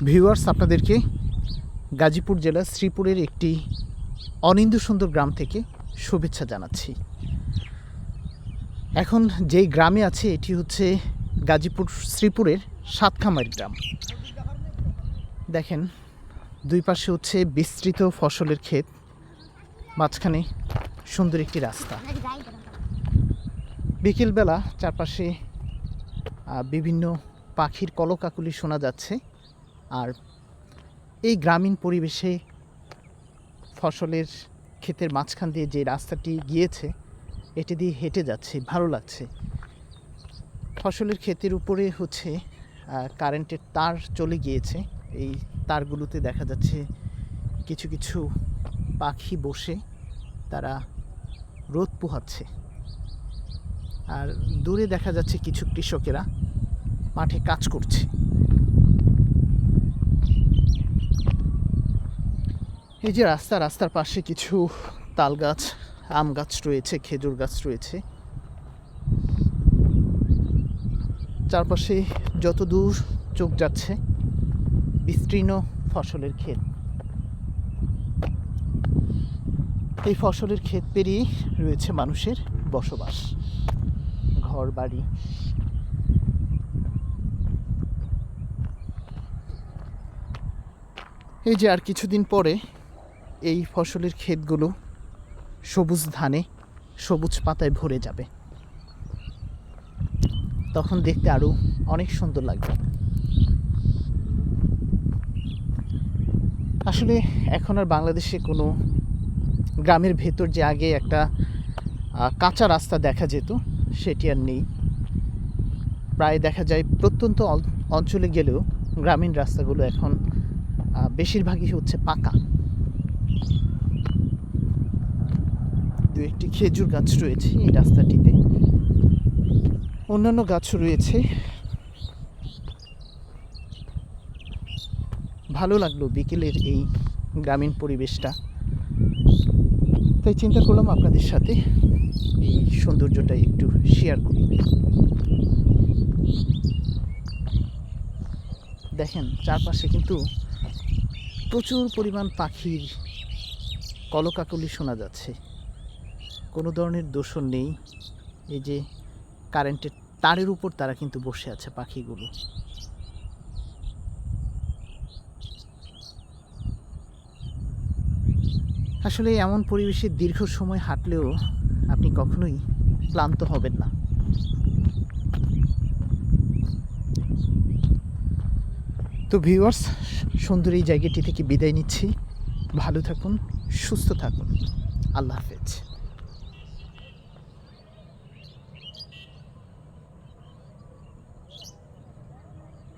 Viewers, আপনাদেরকে গাজীপুর জেলার শ্রীপুরের একটি অনিন্দ্য সুন্দর গ্রাম থেকে শুভেচ্ছা জানাচ্ছি। এখন যেই গ্রামে আছে এটি হচ্ছে গাজীপুর শ্রীপুরের সাতখামারি গ্রাম। দেখেন, দুই পাশে হচ্ছে বিস্তৃত ফসলের ক্ষেত, মাঝখানে সুন্দর একটি রাস্তা। বিকেলবেলা চারপাশে বিভিন্ন পাখির কলকাকলি শোনা যাচ্ছে। আর এই গ্রামীণ পরিবেশে ফসলের ক্ষেতের মাঝখান দিয়ে যে রাস্তাটি গিয়েছে এটি দিয়ে হেঁটে যাচ্ছে, ভালো লাগছে। ফসলের ক্ষেতের উপরে হচ্ছে কারেন্টের তার চলে গিয়েছে। এই তারগুলোতে দেখা যাচ্ছে কিছু কিছু পাখি বসে তারা রোদ পোহাচ্ছে। আর দূরে দেখা যাচ্ছে কিছু কৃষকেরা মাঠে কাজ করছে। এই যে রাস্তার পাশে কিছু তাল গাছ, আম গাছ রয়েছে, খেজুর গাছ রয়েছে। চারপাশে যত দূর চোখ যাচ্ছে বিস্তীর্ণ ফসলের ক্ষেত। এই ফসলের ক্ষেত পেরিয়ে রয়েছে মানুষের বসবাস, ঘর বাড়ি। এই যে আর কিছুদিন পরে এই ফসলের ক্ষেতগুলো সবুজ ধানে, সবুজ পাতায় ভরে যাবে। তখন দেখতে আরো অনেক সুন্দর লাগবে। আসলে এখন আর বাংলাদেশে কোনো গ্রামের ভেতর যে আগে একটা কাঁচা রাস্তা দেখা যেত সেটি আর নেই। প্রায় দেখা যায় প্রত্যন্ত অঞ্চলে গেলেও গ্রামীণ রাস্তাগুলো এখন বেশিরভাগই হচ্ছে পাকা। দু একটি খেজুর গাছ রয়েছে এই রাস্তাটিতে, অন্যান্য গাছও রয়েছে। ভালো লাগলো বিকেলের এই গ্রামীণ পরিবেশটা, তাই চিন্তা করলাম আপনাদের সাথে এই সৌন্দর্যটা একটু শেয়ার করি। দেখেন, চারপাশে কিন্তু প্রচুর পরিমাণ পাখির কলকাকলি শোনা যাচ্ছে। কোনো ধরনের দূষণ নেই। এই যে কারেন্টের তারের উপর তারা কিন্তু বসে আছে পাখিগুলো। আসলে এমন পরিবেশে দীর্ঘ সময় হাঁটলেও আপনি কখনোই ক্লান্ত হবেন না। তো ভিউয়ার্স, সুন্দর এই জায়গাটি থেকে বিদায় নিচ্ছি। ভালো থাকুন, সুস্থ থাকুন। আল্লাহ হাফেজ।